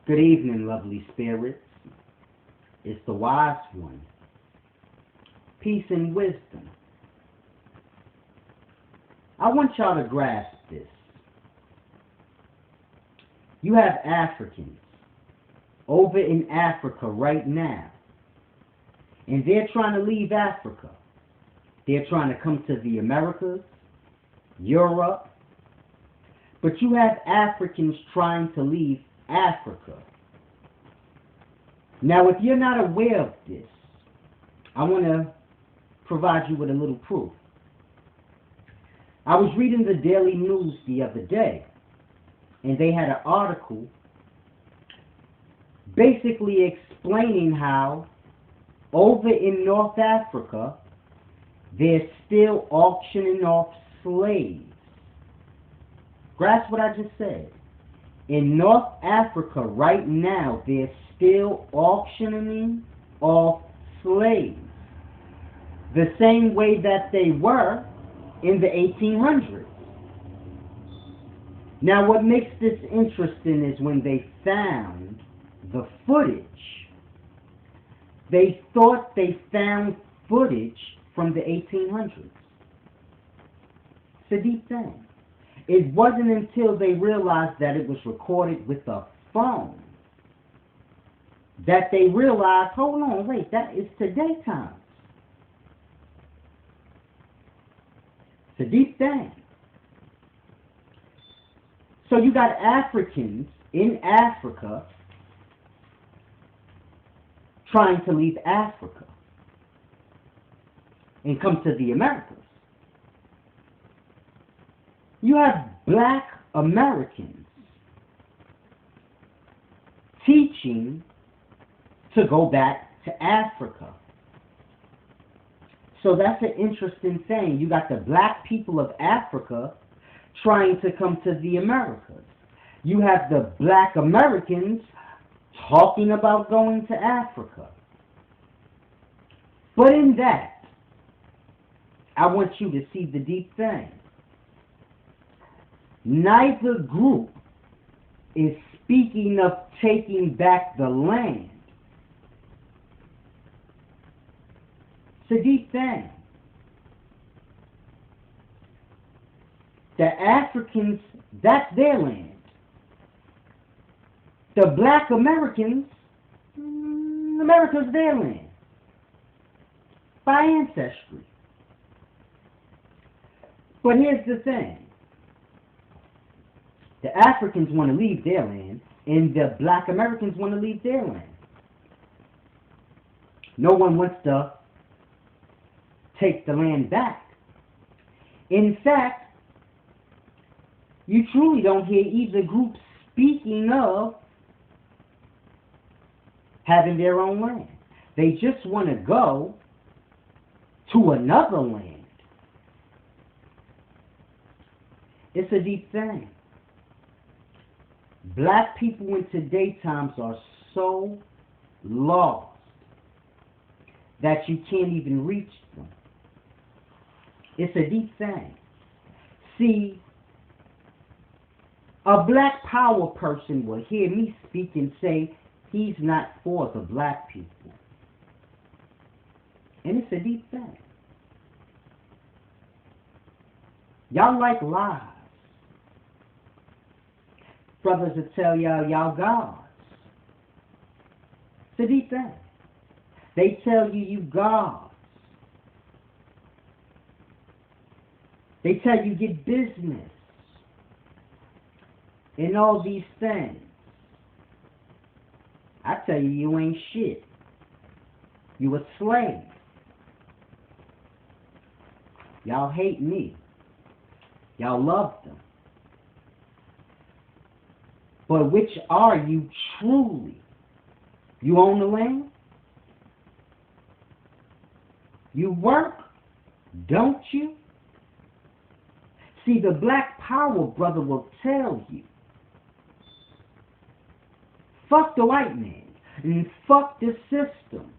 Good evening, lovely spirits. It's the wise one. Peace and wisdom. I want y'all to grasp this. You have Africans over in Africa right now, and they're trying to leave Africa. They're trying to come to the Americas, Europe, but you have Africans trying to leave Africa. Now, if you're not aware of this, I want to provide you with a little proof. I was reading the Daily News the other day, and they had an article basically explaining how over in North Africa, they're still auctioning off slaves. Grasp what I just said. In North Africa right now, they're still auctioning off slaves. The same way that they were in the 1800s. Now what makes this interesting is when they found the footage, they thought they found footage from the 1800s. It's a deep thing. It wasn't until they realized that it was recorded with a phone that they realized, hold on, wait, that is today times. It's a deep thing. So you got Africans in Africa trying to leave Africa and come to the Americas. You have black Americans teaching to go back to Africa. So that's an interesting thing. You got the black people of Africa trying to come to the Americas. You have the black Americans talking about going to Africa. But in that, I want you to see the deep thing. Neither group is speaking of taking back the land. It's a deep thing. The Africans, that's their land. The black Americans, America's their land. By ancestry. But here's the thing. The Africans want to leave their land, and the black Americans want to leave their land. No one wants to take the land back. In fact, you truly don't hear either group speaking of having their own land. They just want to go to another land. It's a deep thing. Black people in today's times are so lost that you can't even reach them. It's a deep thing. See, a black power person will hear me speak and say he's not for the black people. And it's a deep thing. Y'all like lies. Brothers will tell y'all gods. It's a deep thing. They tell you gods. They tell you get business. And all these things. I tell you ain't shit. You a slave. Y'all hate me. Y'all love them. But which are you truly? You own the land? You work, don't you? See, the black power brother will tell you, fuck the white man and fuck the system.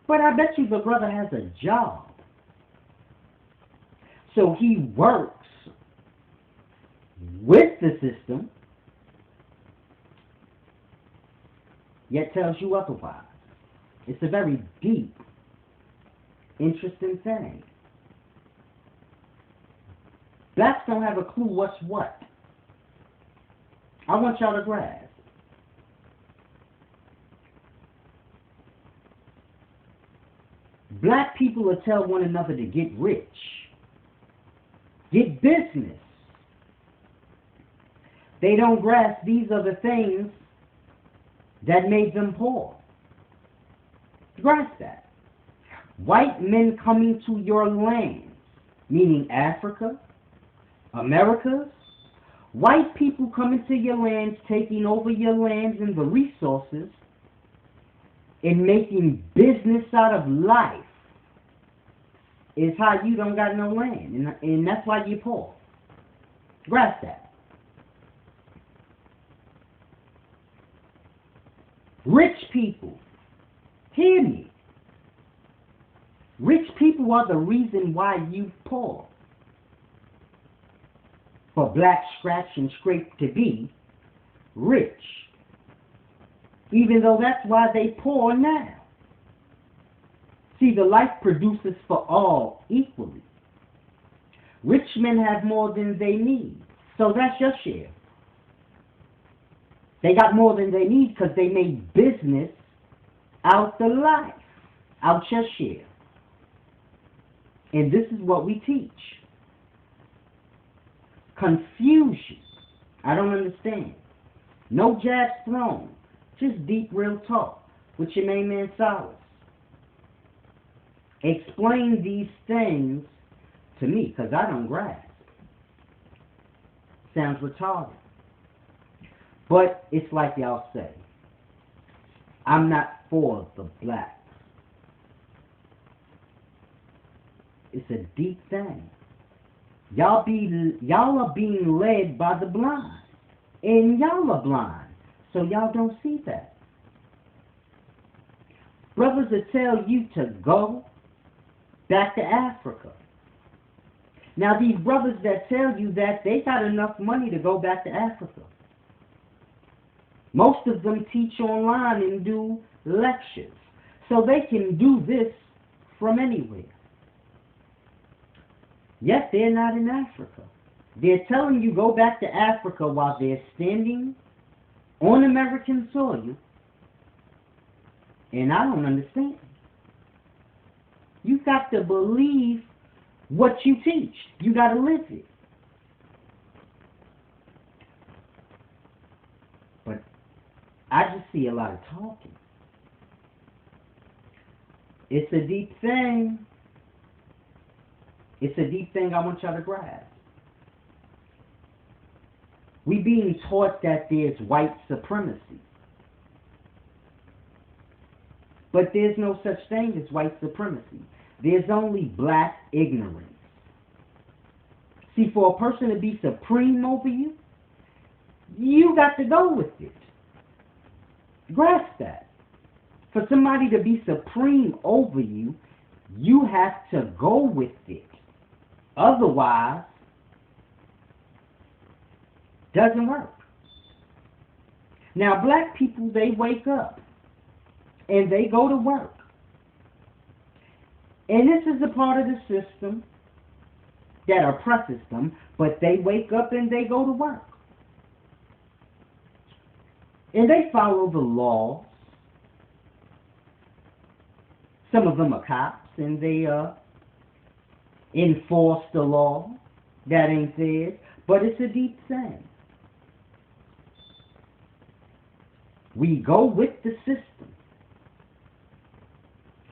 But I bet you the brother has a job. So he works with the system, yet tells you otherwise. It's a very deep, interesting thing. Blacks don't have a clue what's what. I want y'all to grasp. Black people will tell one another to get rich, get business. They don't grasp these are the things that made them poor. Grasp that. White men coming to your lands, meaning Africa, Americas, white people coming to your lands, taking over your lands and the resources, and making business out of life is how you don't got no land, and that's why you're poor. Grasp that. Rich people, hear me. Rich people are the reason why you poor. For black scratch and scrape to be rich, even though that's why they poor now. See, the life produces for all equally. Rich men have more than they need, so that's your share. They got more than they need because they made business out the life, out your share. And this is what we teach. Confusion. I don't understand. No jabs thrown. Just deep, real talk with your main man Solace. Explain these things to me, because I don't grasp. Sounds retarded. But it's like y'all say. I'm not for the blacks. It's a deep thing. Y'all are being led by the blind. And y'all are blind. So y'all don't see that. Brothers will tell you to go back to Africa. Now these brothers that tell you that, they got enough money to go back to Africa. Most of them teach online and do lectures. So they can do this from anywhere. Yet they're not in Africa. They're telling you go back to Africa while they're standing on American soil. And I don't understand. You've got to believe what you teach. You got to live it. But I just see a lot of talking. It's a deep thing. It's a deep thing I want y'all to grasp. We being taught that there's white supremacy. But there's no such thing as white supremacy. There's only black ignorance. See, for a person to be supreme over you, you got to go with it. Grasp that. For somebody to be supreme over you, you have to go with it. Otherwise, doesn't work. Now, black people, they wake up and they go to work. And this is a part of the system that oppresses them, but they wake up and they go to work. And they follow the laws. Some of them are cops, and they enforce the law. That ain't theirs, but it's a deep thing. We go with the system.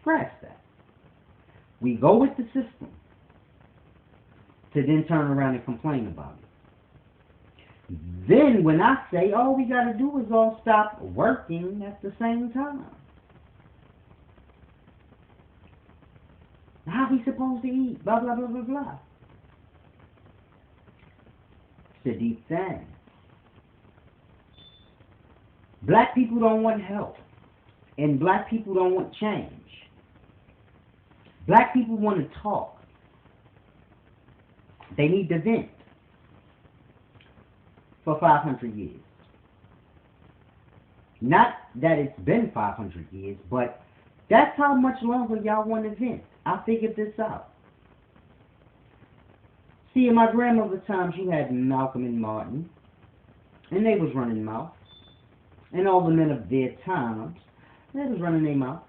Grasp that. We go with the system to then turn around and complain about it. Then when I say all we got to do is all stop working at the same time. How are we supposed to eat? Blah, blah, blah, blah, blah. It's a deep thing. Black people don't want help. And black people don't want change. Black people want to talk. They need to vent. for 500 years. Not that it's been 500 years, but that's how much longer y'all want to vent. I figured this out. See, in my grandmother's times, you had Malcolm and Martin, and they was running mouth. And all the men of their times, they was running their mouth.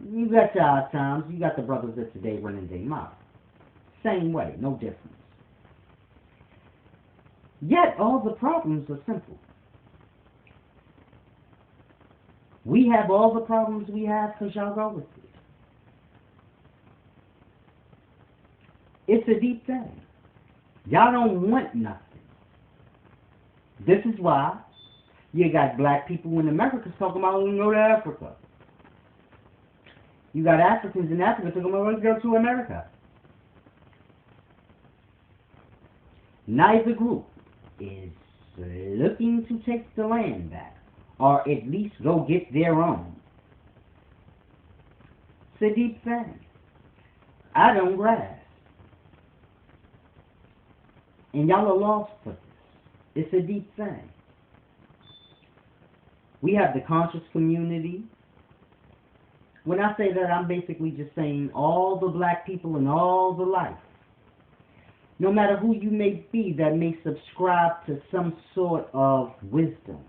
You got to our times, you got the brothers of today running their mouth. Same way, no difference. Yet, all the problems are simple. We have all the problems we have because y'all go with it. It's a deep thing. Y'all don't want nothing. This is why you got black people in America talking about when we go to Africa. You got Africans in Africa talking about let's go to America. Neither group is looking to take the land back, or at least go get their own. It's a deep thing. I don't grasp. And y'all are lost for this. It's a deep thing. We have the conscious community. When I say that, I'm basically just saying all the black people in all the life. No matter who you may be that may subscribe to some sort of wisdom,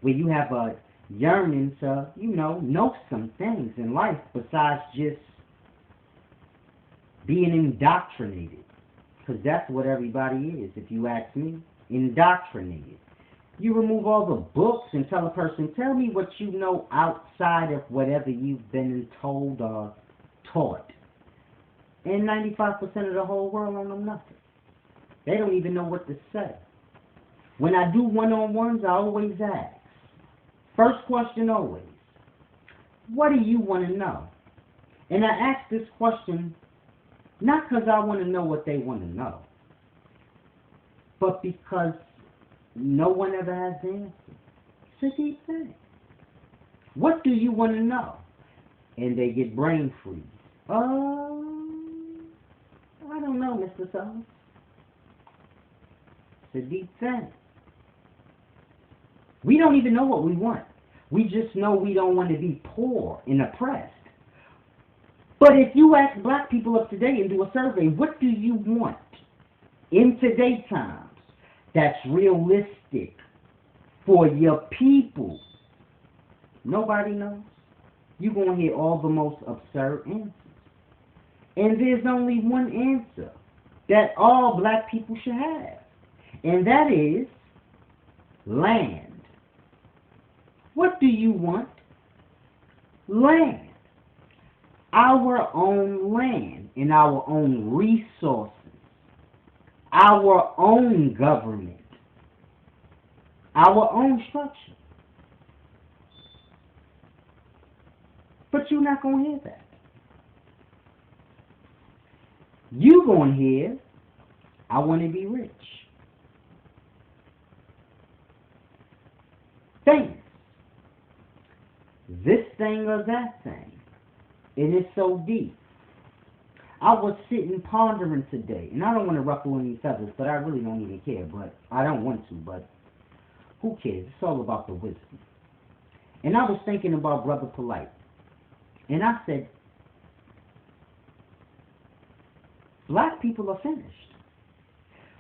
where you have a yearning to, know some things in life besides just being indoctrinated. Because that's what everybody is, if you ask me. Indoctrinated. You remove all the books and tell a person, tell me what you know outside of whatever you've been told or taught. And 95% of the whole world don't know nothing. They don't even know what to say. When I do one-on-ones, I always ask. First question always, what do you want to know? And I ask this question not because I want to know what they want to know, but because no one ever has the answer. It's a deep thing. What do you want to know? And they get brain freeze. Oh, I don't know, Mr. Summers. It's a deep thing. We don't even know what we want. We just know we don't want to be poor and oppressed. But if you ask black people of today and do a survey, what do you want in today's times that's realistic for your people? Nobody knows. You're going to hear all the most absurd answers. And there's only one answer that all black people should have. And that is land. What do you want? Land. Our own land and our own resources. Our own government. Our own structure. But you're not going to hear that. You're going to hear, I want to be rich. Things. This thing or that thing. And it's so deep. I was sitting pondering today, and I don't want to ruffle any feathers, but I really don't even care, but I don't want to, but who cares? It's all about the wisdom. And I was thinking about Brother Polite, and I said, black people are finished.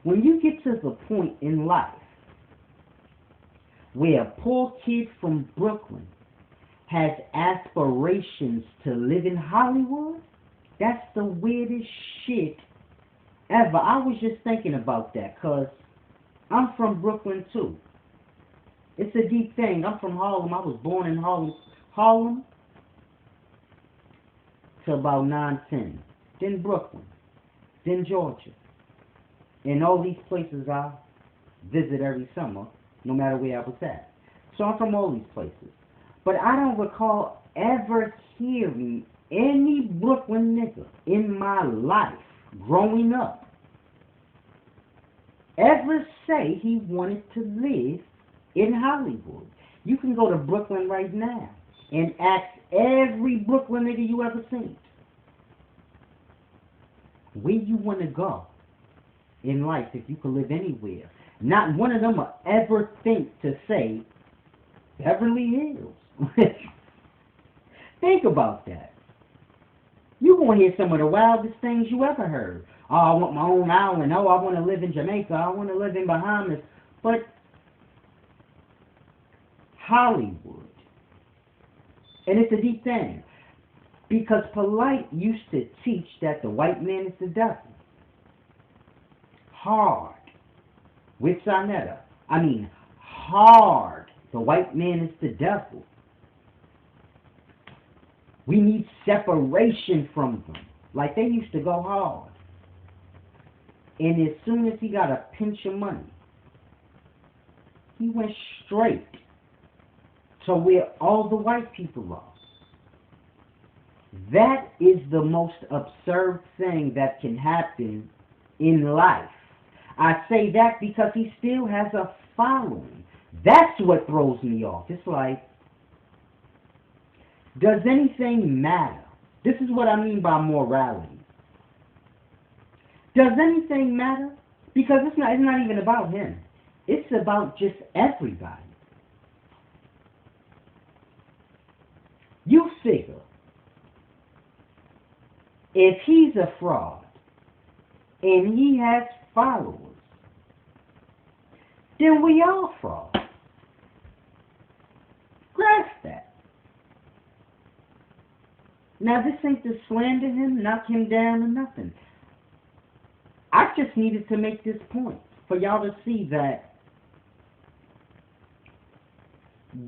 When you get to the point in life where a poor kid from Brooklyn has aspirations to live in Hollywood, that's the weirdest shit ever. I was just thinking about that because I'm from Brooklyn too. It's a deep thing. I'm from Harlem. I was born in Harlem till about 9-10. Then Brooklyn. Then Georgia. And all these places I visit every summer, no matter where I was at. So I'm from all these places. But I don't recall ever hearing any Brooklyn nigga in my life growing up ever say he wanted to live in Hollywood. You can go to Brooklyn right now and ask every Brooklyn nigga you ever seen where you want to go in life if you could live anywhere. Not one of them will ever think to say Beverly Hills. Think about that. You're going to hear some of the wildest things you ever heard. Oh, I want my own island. Oh, I want to live in Jamaica. I want to live in Bahamas. But Hollywood, and it's a deep thing, because Polite used to teach that the white man is the devil. Hard. With Sonetta. I mean, hard. The white man is the devil. We need separation from them. Like they used to go hard. And as soon as he got a pinch of money, he went straight to where all the white people are. That is the most absurd thing that can happen in life. I say that because he still has a following. That's what throws me off. It's like, does anything matter? This is what I mean by morality. Does anything matter? Because it's not even about him. It's about just everybody. You figure, if he's a fraud and he has followers, then we all fraud. Grasp that. Now this ain't to slander him, knock him down, or nothing. I just needed to make this point for y'all to see that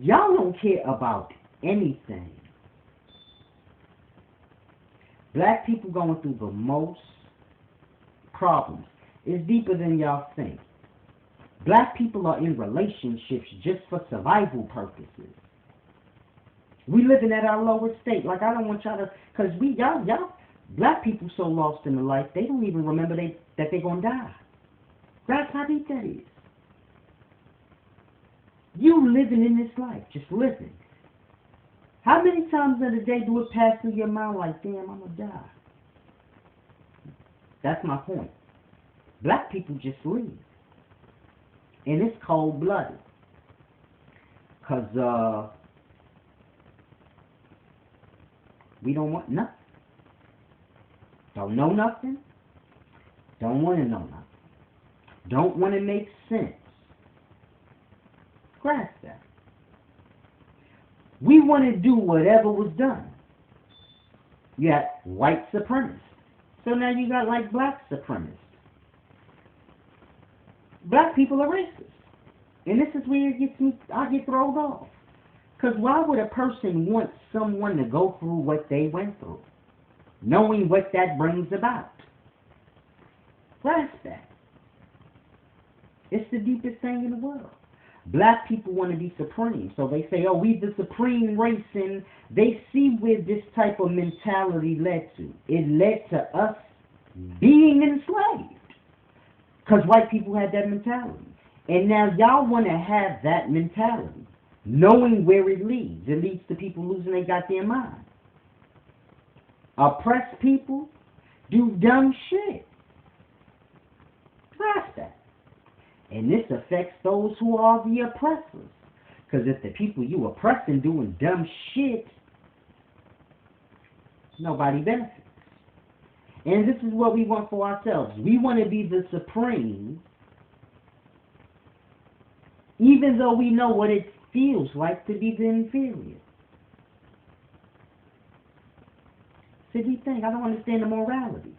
y'all don't care about anything. Black people going through the most problems. It's deeper than y'all think. Black people are in relationships just for survival purposes. We living at our lower state. Like, I don't want y'all to, because y'all, black people so lost in the life, they don't even remember that they're going to die. That's how deep that is. You living in this life, just living. How many times in a day do it pass through your mind like, damn, I'm going to die? That's my point. Black people just live. And it's cold-blooded. Because we don't want nothing. Don't know nothing. Don't want to know nothing. Don't want to make sense. Grasp that. We want to do whatever was done. You got white supremacists. So now you got like black supremacists. Black people are racist. And this is where I get thrown off. Because why would a person want someone to go through what they went through, knowing what that brings about? Grasp that. It's the deepest thing in the world. Black people want to be supreme, so they say, oh, we the supreme race, and they see where this type of mentality led to. It led to us being enslaved, because white people had that mentality. And now y'all want to have that mentality, knowing where it leads. It leads to people losing their goddamn mind. Oppressed people do dumb shit. Grasp that. And this affects those who are the oppressors. Because if the people you oppressing doing dumb shit, nobody benefits. And this is what we want for ourselves. We want to be the supreme, even though we know what it feels like to be the inferior. It's a deep thing. I don't understand the morality.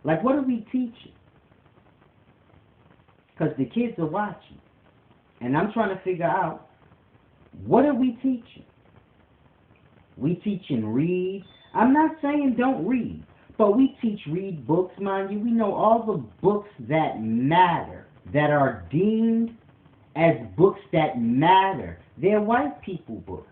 Like, what are we teaching? Because the kids are watching. And I'm trying to figure out, what are we teaching? We teaching read. I'm not saying don't read, but we teach read books, mind you. We know all the books that matter, that are deemed as books that matter. They're white people books.